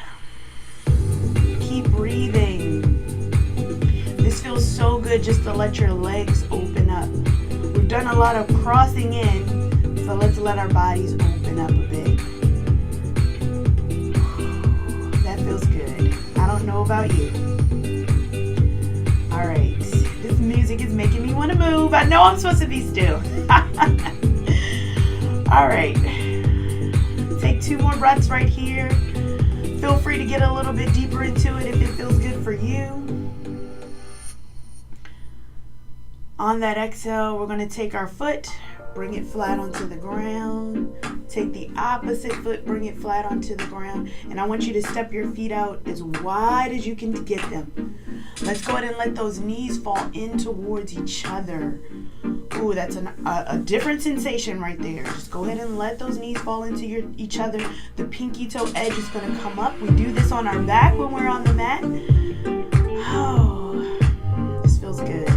Keep breathing. This feels so good just to let your legs open up. We've done a lot of crossing in, so let's let our bodies open up a bit. That feels good. I don't know about you. All right. This music is making me want to move. I know I'm supposed to be still. All right. Take 2 more breaths right here. Feel free to get a little bit deeper into it if it feels good for you. On that exhale, we're going to take our foot, bring it flat onto the ground. Take the opposite foot, bring it flat onto the ground. And I want you to step your feet out as wide as you can get them. Let's go ahead and let those knees fall in towards each other. Ooh, that's a different sensation right there. Just go ahead and let those knees fall into each other. The pinky toe edge is going to come up. We do this on our back when we're on the mat. Oh, this feels good.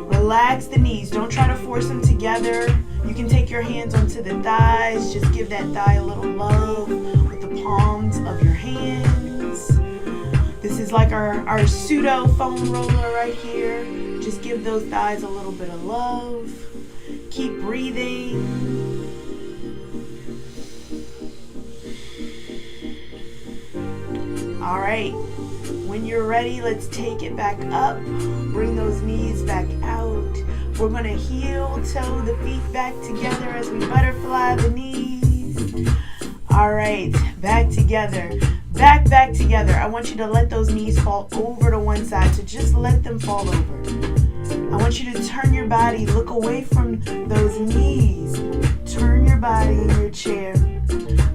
Relax the knees. Don't try to force them together. You can take your hands onto the thighs. Just give that thigh a little love with the palms of your hands. This is like our pseudo foam roller right here. Just give those thighs a little bit of love. Keep breathing. All right. When you're ready, let's take it back up. Bring those knees back out. We're going to heel toe the feet back together as we butterfly the knees. All right, back together. Back together. I want you to let those knees fall over to one side. So just let them fall over. I want you to turn your body, look away from those knees. Turn your body in your chair.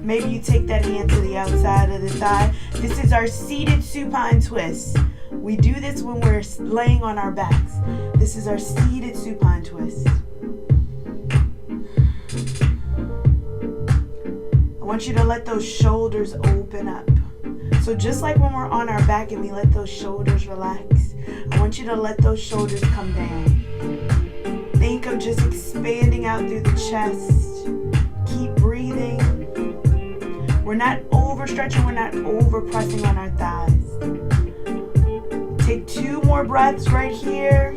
Maybe you take that hand to the outside of the thigh. This is our seated supine twist. We do this when we're laying on our backs. This is our seated supine twist. I want you to let those shoulders open up. So just like when we're on our back and we let those shoulders relax, I want you to let those shoulders come down. Think of just expanding out through the chest. Keep breathing. We're not overstretching, we're not over pressing on our thighs. Take 2 more breaths right here.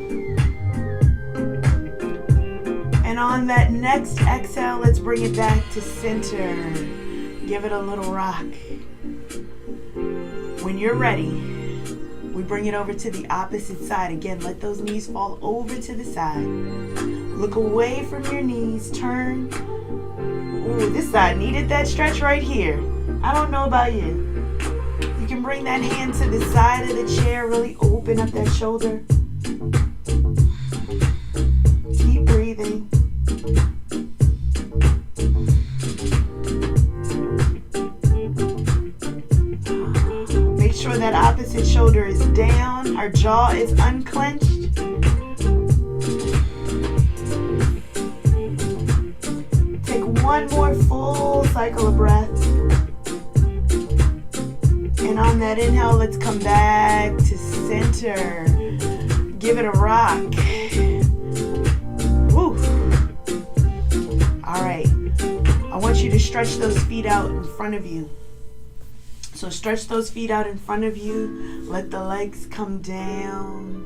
And on that next exhale, let's bring it back to center. Give it a little rock. When you're ready, we bring it over to the opposite side. Again, let those knees fall over to the side. Look away from your knees. Turn. Ooh, this side needed that stretch right here. I don't know about you. You can bring that hand to the side of the chair. Really open up that shoulder. Keep breathing. Make sure that opposite shoulder is down. Our jaw is unclenched. Take 1 more full cycle of breath. And on that inhale, let's come back to center. Give it a rock. Woo. All right. I want you to stretch those feet out in front of you. So stretch those feet out in front of you. Let the legs come down.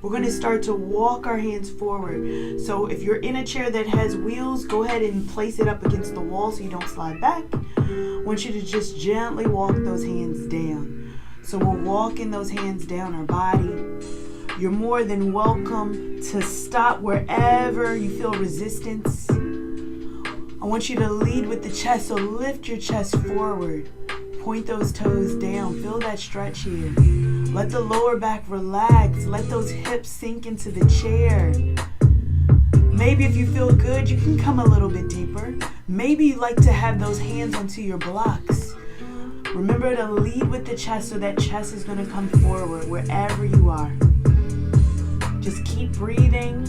We're going to start to walk our hands forward. So if you're in a chair that has wheels, go ahead and place it up against the wall so you don't slide back. I want you to just gently walk those hands down. So we're walking those hands down our body. You're more than welcome to stop wherever you feel resistance. I want you to lead with the chest, so lift your chest forward. Point those toes down. Feel that stretch here. Let the lower back relax. Let those hips sink into the chair. Maybe if you feel good, you can come a little bit deeper. Maybe you like to have those hands onto your blocks. Remember to lead with the chest, so that chest is going to come forward wherever you are. Just keep breathing.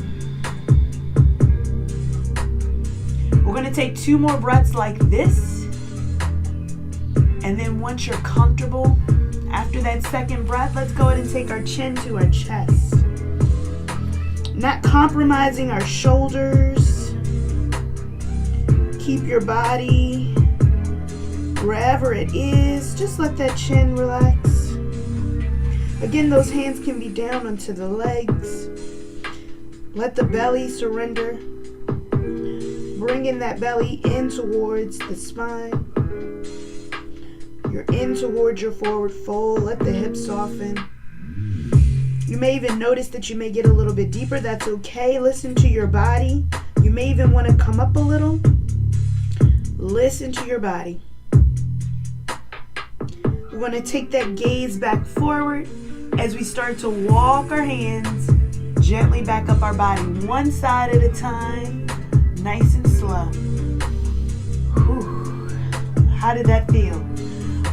We're going to take 2 more breaths like this. And then once you're comfortable, after that second breath, let's go ahead and take our chin to our chest. Not compromising our shoulders. Keep your body wherever it is. Just let that chin relax. Again, those hands can be down onto the legs. Let the belly surrender. Bringing that belly in towards the spine. You're in towards your forward fold. Let the hips soften. You may even notice that you may get a little bit deeper. That's okay. Listen to your body. You may even want to come up a little. Listen to your body. We're going to take that gaze back forward as we start to walk our hands gently back up our body, one side at a time, nice and slow. Whew. How did that feel?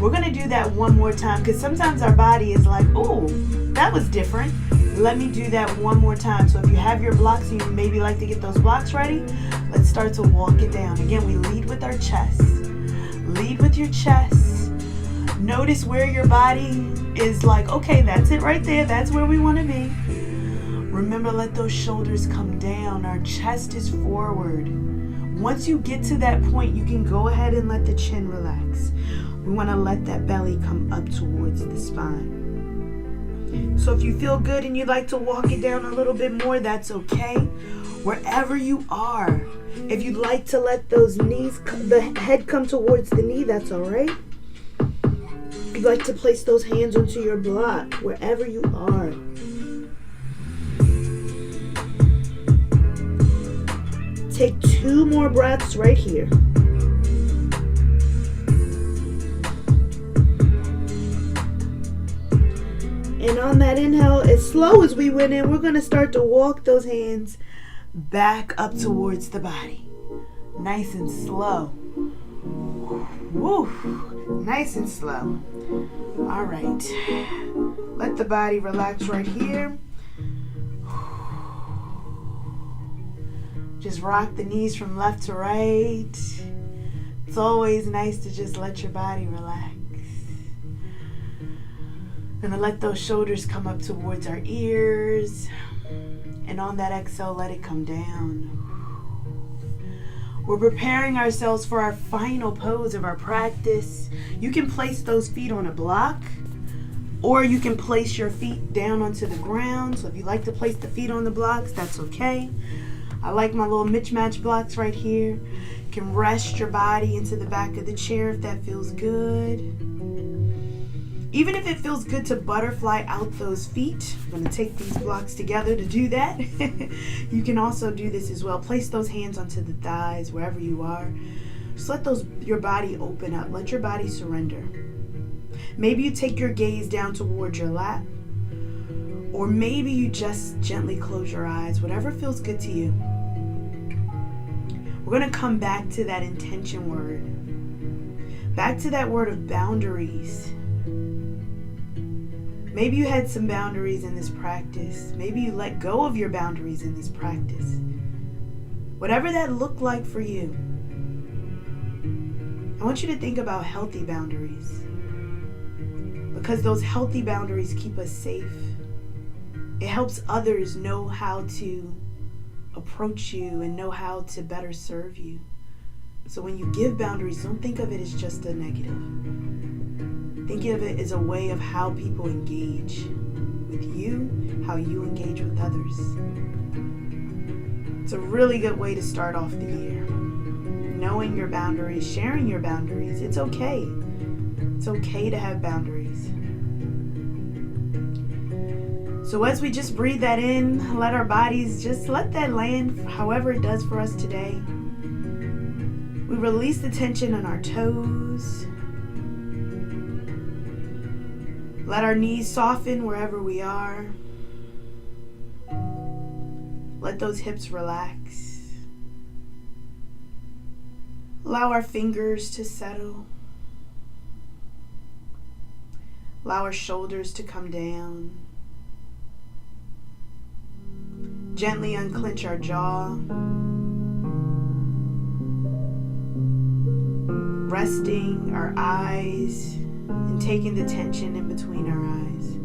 We're going to do that one more time, because sometimes our body is like, oh, that was different. Let me do that one more time. So if you have your blocks and you maybe like to get those blocks ready, let's start to walk it down. Again, we lead with our chest. Lead with your chest. Notice where your body is like, okay, that's it right there. That's where we want to be. Remember, let those shoulders come down. Our chest is forward. Once you get to that point, you can go ahead and let the chin relax. We want to let that belly come up towards the spine. So if you feel good and you'd like to walk it down a little bit more, that's okay. Wherever you are, if you'd like to let those knees, the head come towards the knee, that's all right. If you'd like to place those hands onto your block, wherever you are. Take 2 more breaths right here. And on that inhale, as slow as we went in, we're going to start to walk those hands back up towards the body. Nice and slow. Woo. Nice and slow. All right. Let the body relax right here. Just rock the knees from left to right. It's always nice to just let your body relax. Gonna let those shoulders come up towards our ears. And on that exhale, let it come down. We're preparing ourselves for our final pose of our practice. You can place those feet on a block, or you can place your feet down onto the ground. So if you like to place the feet on the blocks, that's okay. I like my little mismatch blocks right here. You can rest your body into the back of the chair if that feels good. Even if it feels good to butterfly out those feet, I'm going to take these blocks together to do that. You can also do this as well. Place those hands onto the thighs wherever you are. Just let your body open up. Let your body surrender. Maybe you take your gaze down towards your lap, or maybe you just gently close your eyes, whatever feels good to you. We're going to come back to that intention word. Back to that word of boundaries. Maybe you had some boundaries in this practice. Maybe you let go of your boundaries in this practice. Whatever that looked like for you, I want you to think about healthy boundaries, because those healthy boundaries keep us safe. It helps others know how to approach you and know how to better serve you. So when you give boundaries, don't think of it as just a negative. Think of it as a way of how people engage with you, how you engage with others. It's a really good way to start off the year. Knowing your boundaries, sharing your boundaries. It's okay. It's okay to have boundaries. So as we just breathe that in, let our bodies just let that land however it does for us today. We release the tension on our toes. Let our knees soften wherever we are. Let those hips relax. Allow our fingers to settle. Allow our shoulders to come down. Gently unclench our jaw. Resting our eyes and taking the tension in between our eyes.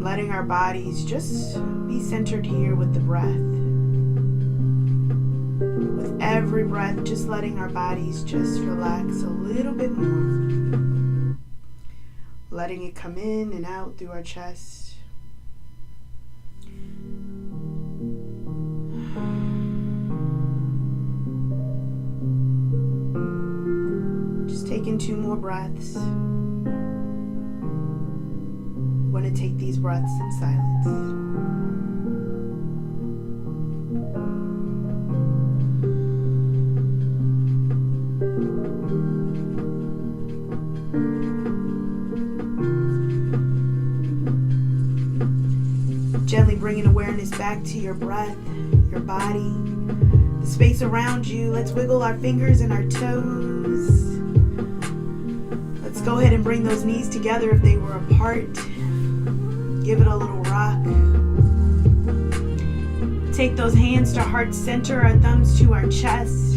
Letting our bodies just be centered here with the breath. With every breath, just letting our bodies just relax a little bit more. Letting it come in and out through our chest. Taking 2 more breaths. We're going to take these breaths in silence. Gently bringing awareness back to your breath, your body, the space around you. Let's wiggle our fingers and our toes. Let's go ahead and bring those knees together if they were apart. Give it a little rock. Take those hands to heart center, our thumbs to our chest.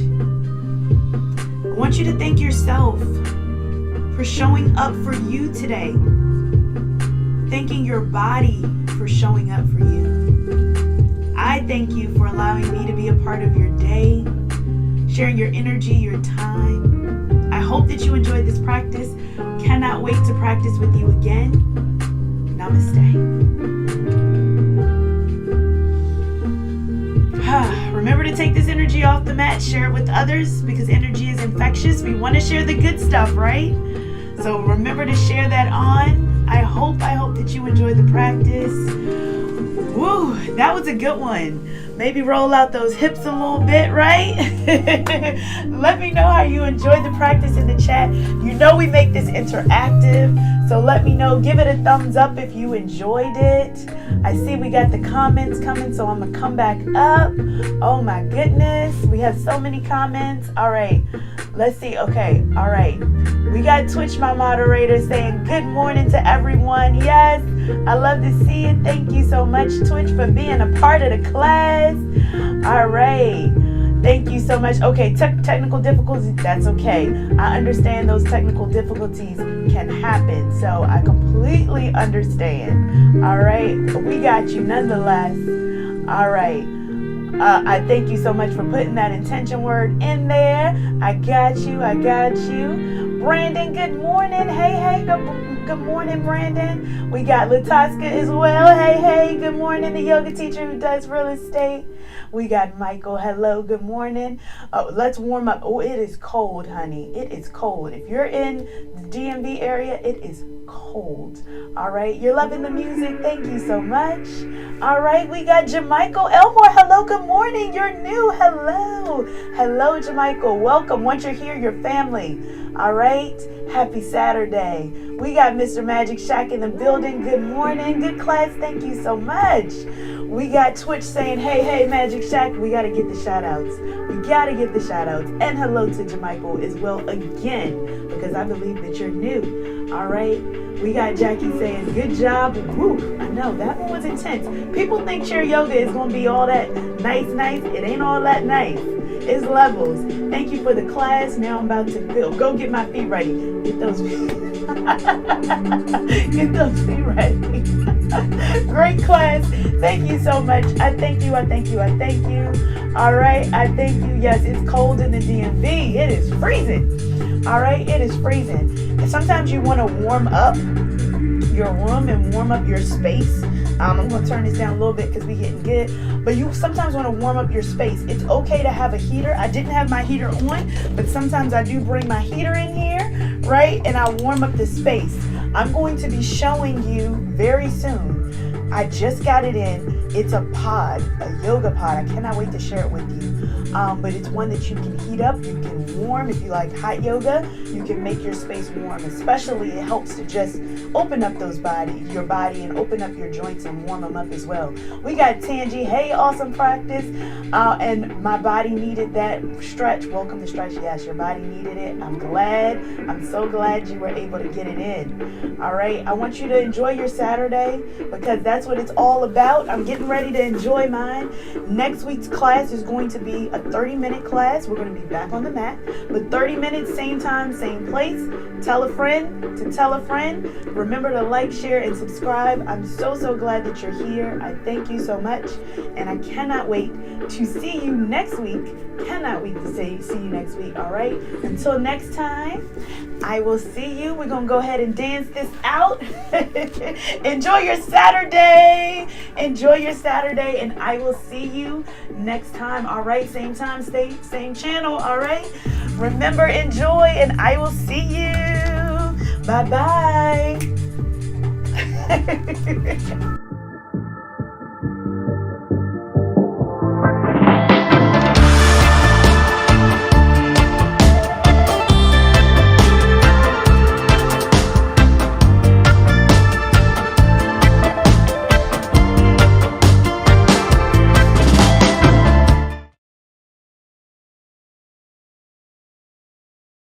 I want you to thank yourself for showing up for you today. Thanking your body for showing up for you. I thank you for allowing me to be a part of your day, sharing your energy, your time. I hope that you enjoyed this practice. Cannot wait to practice with you again. Namaste. Remember to take this energy off the mat, share it with others, because energy is infectious. We want to share the good stuff, right? So remember to share that on. I hope that you enjoyed the practice. Woo, that was a good one. Maybe roll out those hips a little bit, right? Let me know how you enjoyed the practice in the chat. You know we make this interactive, so let me know. Give it a thumbs up if you enjoyed it. I see we got the comments coming, so I'm going to come back up. Oh my goodness, we have so many comments. All right, let's see. Okay, all right. We got Twitch, my moderator, saying good morning to everyone. Yes, I love to see it. Thank you so much, Twitch, for being a part of the class. All right. Thank you so much. Okay, technical difficulties, that's okay. I understand those technical difficulties can happen, so I completely understand. All right, we got you nonetheless. All right. I thank you so much for putting that intention word in there. I got you. I got you. Brandon, good morning. Hey, good morning, Brandon. We got Lataska as well. Hey, good morning. The yoga teacher who does real estate. We got Michael. Hello, good morning. Let's warm up. Oh, it is cold, honey. It is cold. If you're in the DMV area, it is cold. All right, you're loving the music. Thank you so much. All right, we got Jamichael Elmore. Hello, good morning. You're new. Hello, Jamichael. Welcome. Once you're here, your family. All right, happy Saturday. We got Mr. Magic Shack in the building. Good morning. Good class. Thank you so much. We got Twitch saying, hey, Magic Shack. We got to get the shout outs. We got to get the shout outs. And hello to Jamichael as well again, because I believe that you're new. All right. We got Jackie saying, good job. Woo, I know, that one was intense. People think chair yoga is going to be all that nice. It ain't all that nice. It's levels. Thank you for the class. Now I'm about to go get my feet ready. Get those feet ready. Great class. Thank you so much. I thank you. All right. I thank you. Yes, it's cold in the DMV. It is freezing. All right. It is freezing. And sometimes you want to warm up your room and warm up your space. I'm going to turn this down a little bit because we're getting good. But you sometimes want to warm up your space. It's okay to have a heater. I didn't have my heater on, but sometimes I do bring my heater in here, right? And I warm up the space. I'm going to be showing you very soon. I just got it in. It's a pod, a yoga pod. I cannot wait to share it with you. But it's one that you can heat up, you can warm. If you like hot yoga, you can make your space warm. Especially it helps to just open up your body and open up your joints and warm them up as well. We got Tangi, hey, awesome practice. And my body needed that stretch. Welcome to stretch. Yes, your body needed it. I'm so glad you were able to get it in. All right, I want you to enjoy your Saturday because that's what it's all about. I'm getting ready to enjoy mine. Next week's class is going to be a 30-minute class. We're going to be back on the mat, but 30 minutes, same time, same place. Tell a friend to tell a friend. Remember to like, share, and subscribe. I'm so glad that you're here. I thank you so much, and I cannot wait to see you next week. See you next week. All right. Until next time, I will see you. We're gonna go ahead and dance this out. Enjoy your Saturday. And I will see you next time. All right. Same time, same channel. All right. Remember, enjoy, and I will see you. Bye bye.